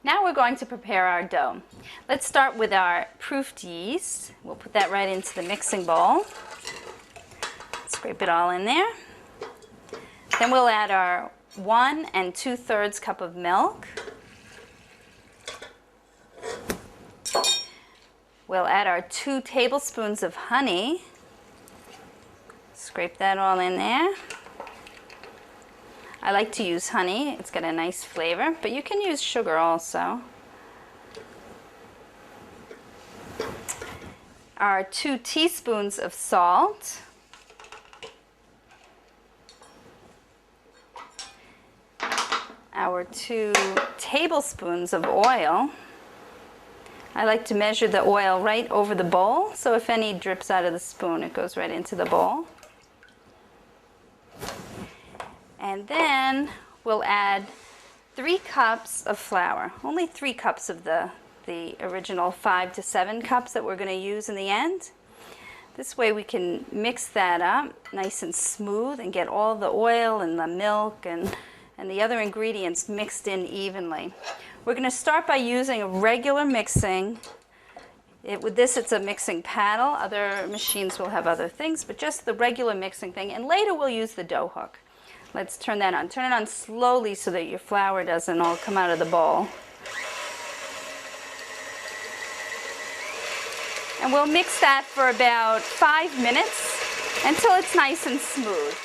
Now we're going to prepare our dough. Let's start with our proofed yeast. We'll put that right into the mixing bowl. Scrape it all in there. Then we'll add our 1 2/3 cup of milk. We'll add our 2 tablespoons of honey. Scrape that all in there. I like to use honey. It's got a nice flavor, but you can use sugar also. Our 2 teaspoons of salt. Our 2 tablespoons of oil. I like to measure the oil right over the bowl, so if any drips out of the spoon, it goes right into the bowl. And then we'll add 3 cups of flour, only 3 cups of the original 5 to 7 cups that we're going to use in the end. This way we can mix that up nice and smooth and get all the oil and the milk and the other ingredients mixed in evenly. We're going to start by using a regular mixing. With this, it's a mixing paddle. Other machines will have other things, but just the regular mixing thing. And later we'll use the dough hook. Let's turn that on. Turn it on slowly so that your flour doesn't all come out of the bowl. And we'll mix that for about 5 minutes until it's nice and smooth.